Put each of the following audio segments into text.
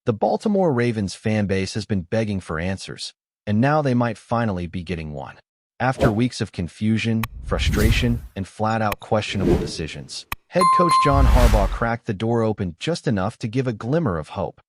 The Baltimore Ravens fan base has been begging for answers, and now they might finally be getting one. After weeks of confusion, frustration, and flat-out questionable decisions, head coach John Harbaugh cracked the door open just enough to give a glimmer of hope.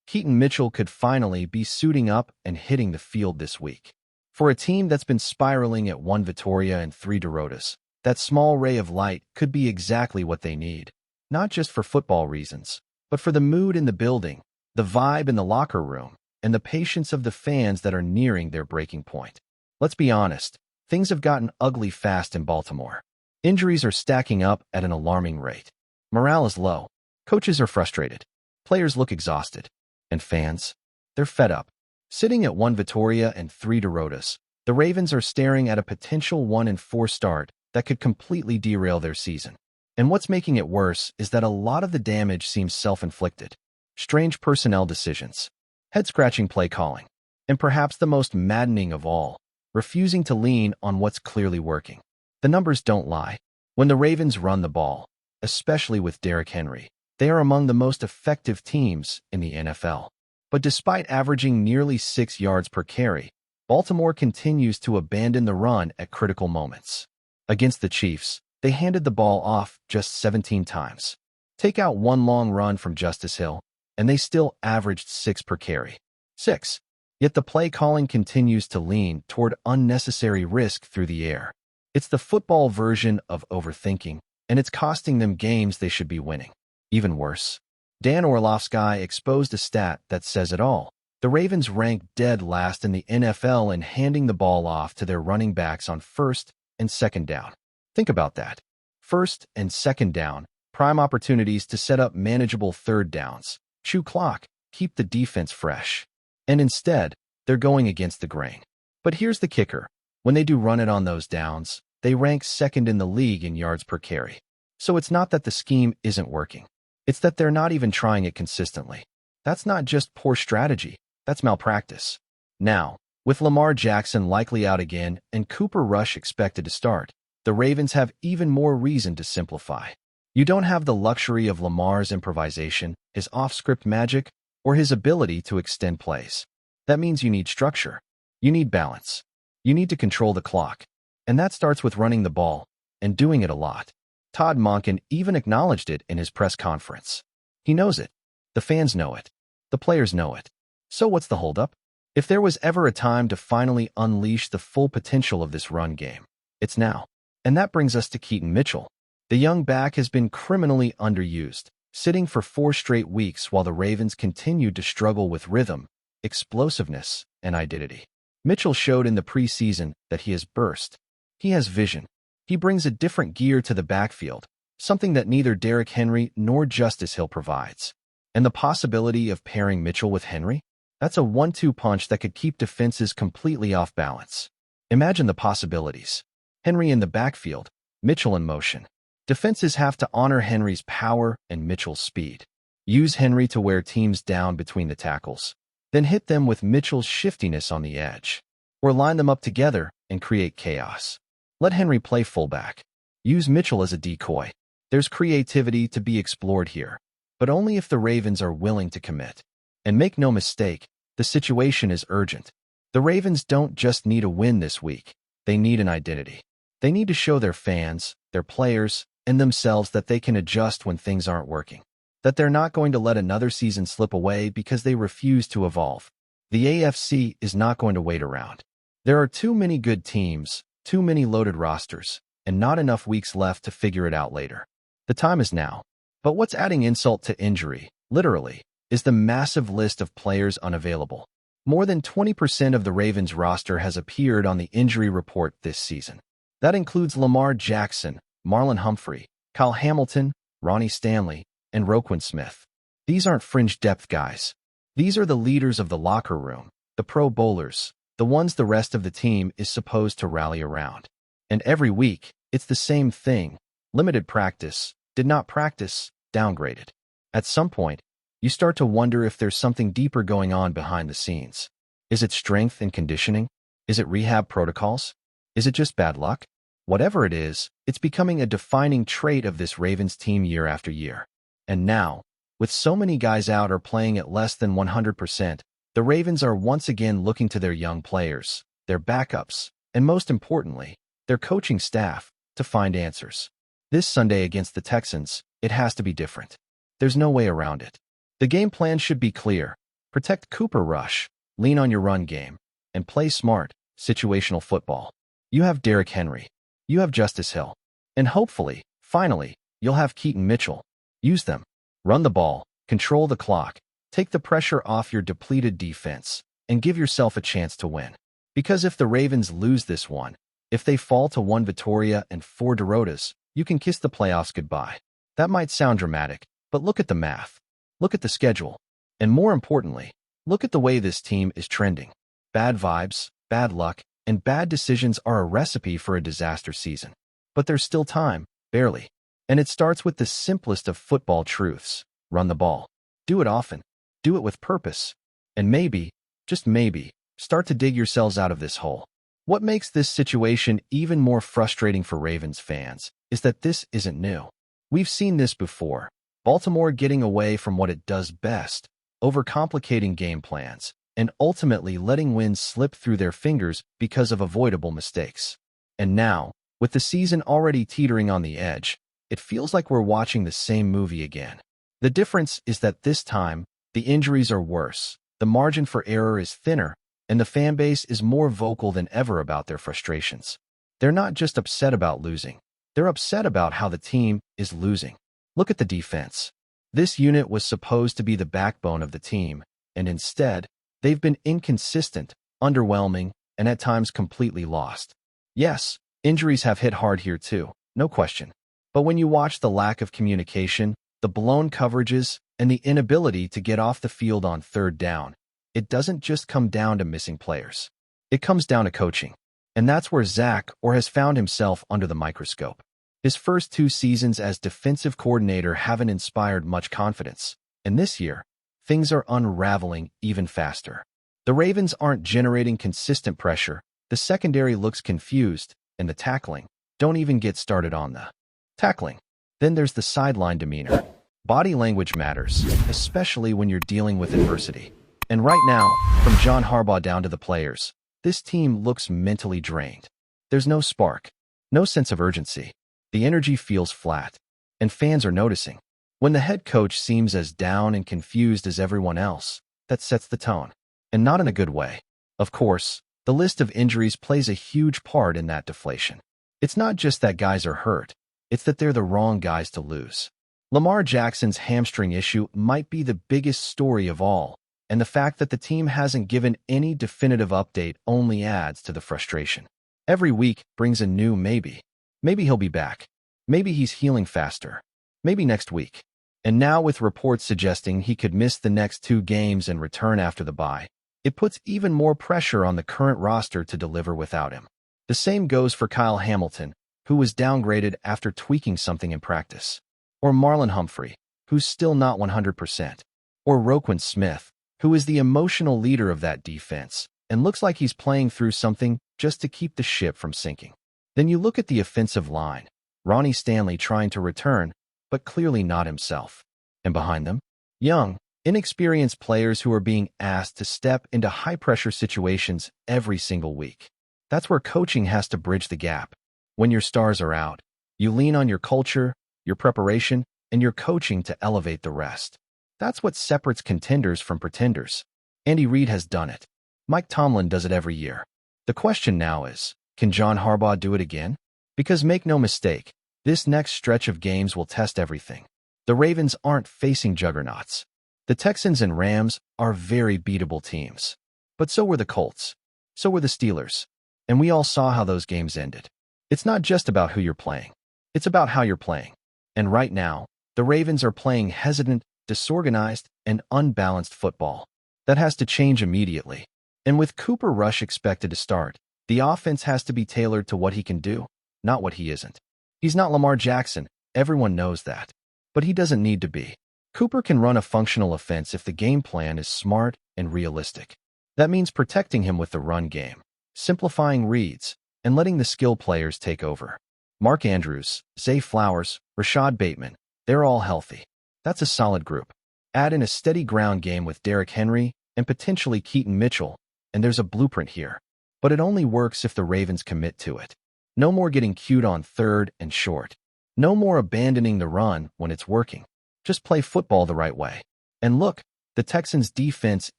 Keaton Mitchell could finally be suiting up and hitting the field this week. For a team that's been spiraling at 1 Vittoria and 3 derrotas, that small ray of light could be exactly what they need, not just for football reasons, but for the mood in the building, the vibe in the locker room, and the patience of the fans that are nearing their breaking point. Let's be honest, things have gotten ugly fast in Baltimore. Injuries are stacking up at an alarming rate. Morale is low. Coaches are frustrated. Players look exhausted. And fans? They're fed up. Sitting at 1 Vittoria and 3 derrotas, the Ravens are staring at a potential 1-4 start that could completely derail their season. And what's making it worse is that a lot of the damage seems self-inflicted. Strange personnel decisions, head-scratching play calling, and perhaps the most maddening of all, refusing to lean on what's clearly working. The numbers don't lie. When the Ravens run the ball, especially with Derrick Henry, they are among the most effective teams in the NFL. But despite averaging nearly 6 yards per carry, Baltimore continues to abandon the run at critical moments. Against the Chiefs, they handed the ball off just 17 times. Take out one long run from Justice Hill, and they still averaged 6 per carry. 6. Yet the play calling continues to lean toward unnecessary risk through the air. It's the football version of overthinking, and it's costing them games they should be winning. Even worse, Dan Orlovsky exposed a stat that says it all. The Ravens rank dead last in the NFL in handing the ball off to their running backs on 1st and 2nd down. Think about that. 1st and 2nd down, prime opportunities to set up manageable 3rd downs, chew clock, keep the defense fresh. And instead, they're going against the grain. But here's the kicker. When they do run it on those downs, they rank 2nd in the league in yards per carry. So it's not that the scheme isn't working. It's that they're not even trying it consistently. That's not just poor strategy. That's malpractice. Now, with Lamar Jackson likely out again and Cooper Rush expected to start, the Ravens have even more reason to simplify. You don't have the luxury of Lamar's improvisation, his off-script magic, or his ability to extend plays. That means you need structure. You need balance. You need to control the clock. And that starts with running the ball, and doing it a lot. Todd Monken even acknowledged it in his press conference. He knows it. The fans know it. The players know it. So what's the holdup? If there was ever a time to finally unleash the full potential of this run game, it's now. And that brings us to Keaton Mitchell. The young back has been criminally underused, sitting for 4 straight weeks while the Ravens continued to struggle with rhythm, explosiveness, and identity. Mitchell showed in the preseason that he has burst. He has vision. He brings a different gear to the backfield, something that neither Derrick Henry nor Justice Hill provides. And the possibility of pairing Mitchell with Henry? That's a 1-2 punch that could keep defenses completely off balance. Imagine the possibilities. Henry in the backfield, Mitchell in motion. Defenses have to honor Henry's power and Mitchell's speed. Use Henry to wear teams down between the tackles. Then hit them with Mitchell's shiftiness on the edge. Or line them up together and create chaos. Let Henry play fullback. Use Mitchell as a decoy. There's creativity to be explored here, but only if the Ravens are willing to commit. And make no mistake, the situation is urgent. The Ravens don't just need a win this week. They need an identity. They need to show their fans, their players, and themselves that they can adjust when things aren't working. That they're not going to let another season slip away because they refuse to evolve. The AFC is not going to wait around. There are too many good teams, too many loaded rosters, and not enough weeks left to figure it out later. The time is now. But what's adding insult to injury, literally, is the massive list of players unavailable. More than 20% of the Ravens roster has appeared on the injury report this season. That includes Lamar Jackson, Marlon Humphrey, Kyle Hamilton, Ronnie Stanley, and Roquan Smith. These aren't fringe depth guys. These are the leaders of the locker room, the pro bowlers, the ones the rest of the team is supposed to rally around. And every week, it's the same thing. Limited practice, did not practice, downgraded. At some point, you start to wonder if there's something deeper going on behind the scenes. Is it strength and conditioning? Is it rehab protocols? Is it just bad luck? Whatever it is, it's becoming a defining trait of this Ravens team year after year. And now, With so many guys out or playing at less than 100%, the Ravens are once again looking to their young players, their backups, and most importantly, their coaching staff, to find answers. This Sunday against the Texans, it has to be different. There's no way around it. The game plan should be clear. Protect Cooper Rush, lean on your run game, and play smart, situational football. You have Derrick Henry. You have Justice Hill. And hopefully, finally, you'll have Keaton Mitchell. Use them. Run the ball, control the clock, take the pressure off your depleted defense, and give yourself a chance to win. Because if the Ravens lose this one, if they fall to 1 Vittoria and 4 derrotas, you can kiss the playoffs goodbye. That might sound dramatic, but look at the math. Look at the schedule. And more importantly, look at the way this team is trending. Bad vibes, bad luck, and bad decisions are a recipe for a disaster season. But there's still time, barely. And it starts with the simplest of football truths. Run the ball. Do it often. Do it with purpose. And maybe, just maybe, start to dig yourselves out of this hole. What makes this situation even more frustrating for Ravens fans is that this isn't new. We've seen this before. Baltimore getting away from what it does best, overcomplicating game plans, and ultimately letting wins slip through their fingers because of avoidable mistakes. And now, with the season already teetering on the edge, it feels like we're watching the same movie again. The difference is that this time, the injuries are worse, the margin for error is thinner, and the fan base is more vocal than ever about their frustrations. They're not just upset about losing. They're upset about how the team is losing. Look at the defense. This unit was supposed to be the backbone of the team, and instead, they've been inconsistent, underwhelming, and at times completely lost. Yes, injuries have hit hard here too, no question. But when you watch the lack of communication, the blown coverages, and the inability to get off the field on 3rd down, it doesn't just come down to missing players. It comes down to coaching. And that's where Zach has found himself under the microscope. His first 2 seasons as defensive coordinator haven't inspired much confidence. And this year, things are unraveling even faster. The Ravens aren't generating consistent pressure, the secondary looks confused, and the tackling, don't even get started on the tackling. Then there's the sideline demeanor. Body language matters, especially when you're dealing with adversity. And right now, from John Harbaugh down to the players, this team looks mentally drained. There's no spark, no sense of urgency. The energy feels flat, and fans are noticing. When the head coach seems as down and confused as everyone else, that sets the tone, and not in a good way. Of course, the list of injuries plays a huge part in that deflation. It's not just that guys are hurt, it's that they're the wrong guys to lose. Lamar Jackson's hamstring issue might be the biggest story of all, and the fact that the team hasn't given any definitive update only adds to the frustration. Every week brings a new maybe. Maybe he'll be back. Maybe he's healing faster. Maybe next week. And now with reports suggesting he could miss the next 2 games and return after the bye, it puts even more pressure on the current roster to deliver without him. The same goes for Kyle Hamilton, who was downgraded after tweaking something in practice. Or Marlon Humphrey, who's still not 100%. Or Roquan Smith, who is the emotional leader of that defense and looks like he's playing through something just to keep the ship from sinking. Then you look at the offensive line. Ronnie Stanley trying to return, but clearly not himself. And behind them, young, inexperienced players who are being asked to step into high-pressure situations every single week. That's where coaching has to bridge the gap. When your stars are out, you lean on your culture, your preparation, and your coaching to elevate the rest. That's what separates contenders from pretenders. Andy Reid has done it. Mike Tomlin does it every year. The question now is, can John Harbaugh do it again? Because make no mistake, this next stretch of games will test everything. The Ravens aren't facing juggernauts. The Texans and Rams are very beatable teams. But so were the Colts. So were the Steelers. And we all saw how those games ended. It's not just about who you're playing. It's about how you're playing. And right now, the Ravens are playing hesitant, disorganized, and unbalanced football. That has to change immediately. And with Cooper Rush expected to start, the offense has to be tailored to what he can do, not what he isn't. He's not Lamar Jackson, everyone knows that. But he doesn't need to be. Cooper can run a functional offense if the game plan is smart and realistic. That means protecting him with the run game, simplifying reads, and letting the skill players take over. Mark Andrews, Zay Flowers, Rashad Bateman, they're all healthy. That's a solid group. Add in a steady ground game with Derrick Henry and potentially Keaton Mitchell, and there's a blueprint here. But it only works if the Ravens commit to it. No more getting cute on third and short. No more abandoning the run when it's working. Just play football the right way. And look, the Texans' defense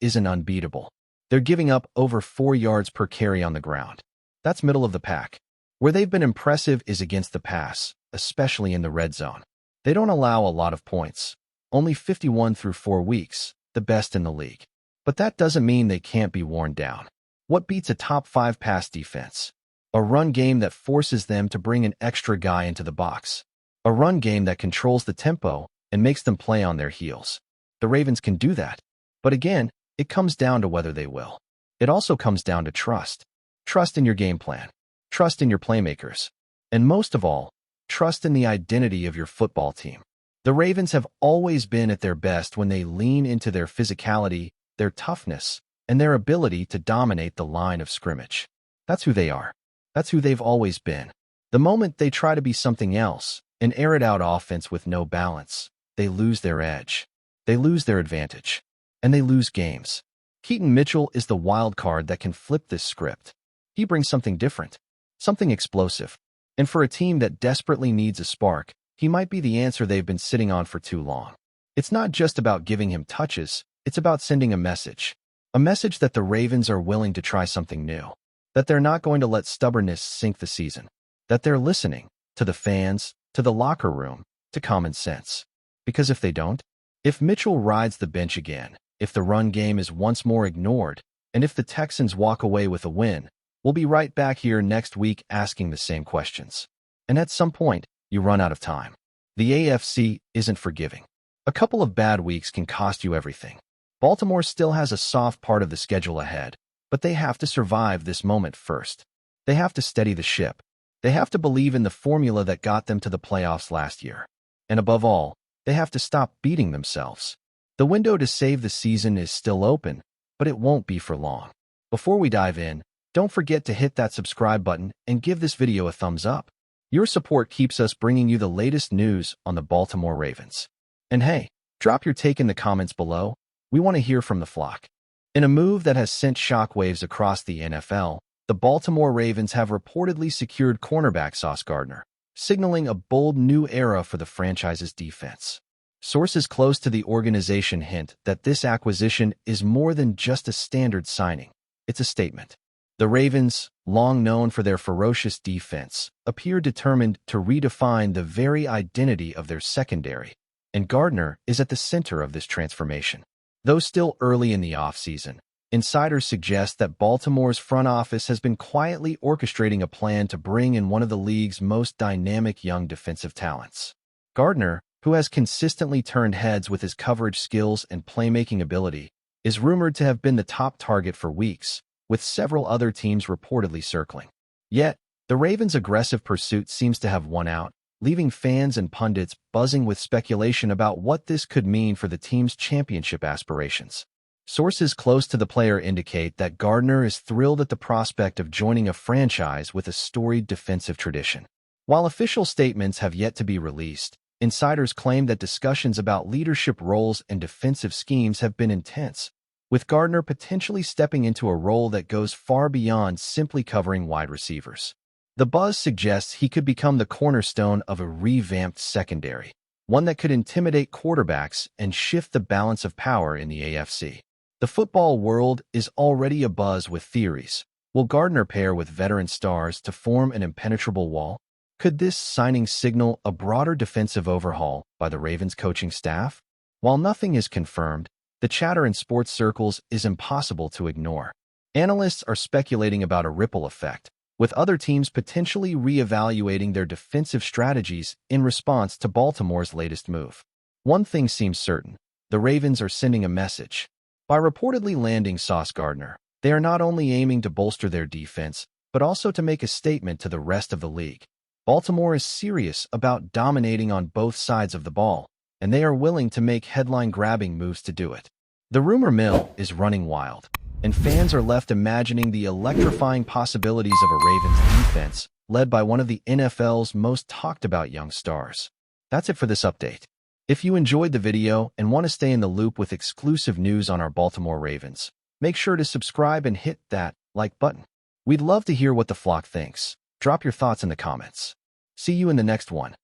isn't unbeatable. They're giving up over 4 yards per carry on the ground. That's middle of the pack. Where they've been impressive is against the pass, especially in the red zone. They don't allow a lot of points. Only 51 through 4 weeks, the best in the league. But that doesn't mean they can't be worn down. What beats a top 5 pass defense? A run game that forces them to bring an extra guy into the box. A run game that controls the tempo and makes them play on their heels. The Ravens can do that. But again, it comes down to whether they will. It also comes down to trust. Trust in your game plan. Trust in your playmakers. And most of all, trust in the identity of your football team. The Ravens have always been at their best when they lean into their physicality, their toughness, and their ability to dominate the line of scrimmage. That's who they are. That's who they've always been. The moment they try to be something else, an air-it-out offense with no balance, they lose their edge. They lose their advantage. And they lose games. Keaton Mitchell is the wild card that can flip this script. He brings something different, something explosive. And for a team that desperately needs a spark, he might be the answer they've been sitting on for too long. It's not just about giving him touches, it's about sending a message. A message that the Ravens are willing to try something new. That they're not going to let stubbornness sink the season. That they're listening to the fans, to the locker room, to common sense. Because if they don't, if Mitchell rides the bench again, if the run game is once more ignored, and if the Texans walk away with a win, we'll be right back here next week asking the same questions. And at some point, you run out of time. The AFC isn't forgiving. A couple of bad weeks can cost you everything. Baltimore still has a soft part of the schedule ahead, but they have to survive this moment first. They have to steady the ship. They have to believe in the formula that got them to the playoffs last year. And above all, they have to stop beating themselves. The window to save the season is still open, but it won't be for long. Before we dive in, don't forget to hit that subscribe button and give this video a thumbs up. Your support keeps us bringing you the latest news on the Baltimore Ravens. And hey, drop your take in the comments below. We want to hear from the flock. In a move that has sent shockwaves across the NFL, the Baltimore Ravens have reportedly secured cornerback Sauce Gardner, signaling a bold new era for the franchise's defense. Sources close to the organization hint that this acquisition is more than just a standard signing. It's a statement. The Ravens, long known for their ferocious defense, appear determined to redefine the very identity of their secondary, and Gardner is at the center of this transformation. Though still early in the offseason, insiders suggest that Baltimore's front office has been quietly orchestrating a plan to bring in one of the league's most dynamic young defensive talents. Gardner, who has consistently turned heads with his coverage skills and playmaking ability, is rumored to have been the top target for weeks, with several other teams reportedly circling. Yet, the Ravens' aggressive pursuit seems to have won out, leaving fans and pundits buzzing with speculation about what this could mean for the team's championship aspirations. Sources close to the player indicate that Gardner is thrilled at the prospect of joining a franchise with a storied defensive tradition. While official statements have yet to be released, insiders claim that discussions about leadership roles and defensive schemes have been intense, with Gardner potentially stepping into a role that goes far beyond simply covering wide receivers. The buzz suggests he could become the cornerstone of a revamped secondary, one that could intimidate quarterbacks and shift the balance of power in the AFC. The football world is already abuzz with theories. Will Gardner pair with veteran stars to form an impenetrable wall? Could this signing signal a broader defensive overhaul by the Ravens coaching staff? While nothing is confirmed, the chatter in sports circles is impossible to ignore. Analysts are speculating about a ripple effect, with other teams potentially re-evaluating their defensive strategies in response to Baltimore's latest move. One thing seems certain: the Ravens are sending a message. By reportedly landing Sauce Gardner, they are not only aiming to bolster their defense, but also to make a statement to the rest of the league. Baltimore is serious about dominating on both sides of the ball, and they are willing to make headline-grabbing moves to do it. The rumor mill is running wild, and fans are left imagining the electrifying possibilities of a Ravens defense led by one of the NFL's most talked-about young stars. That's it for this update. If you enjoyed the video and want to stay in the loop with exclusive news on our Baltimore Ravens, make sure to subscribe and hit that like button. We'd love to hear what the flock thinks. Drop your thoughts in the comments. See you in the next one.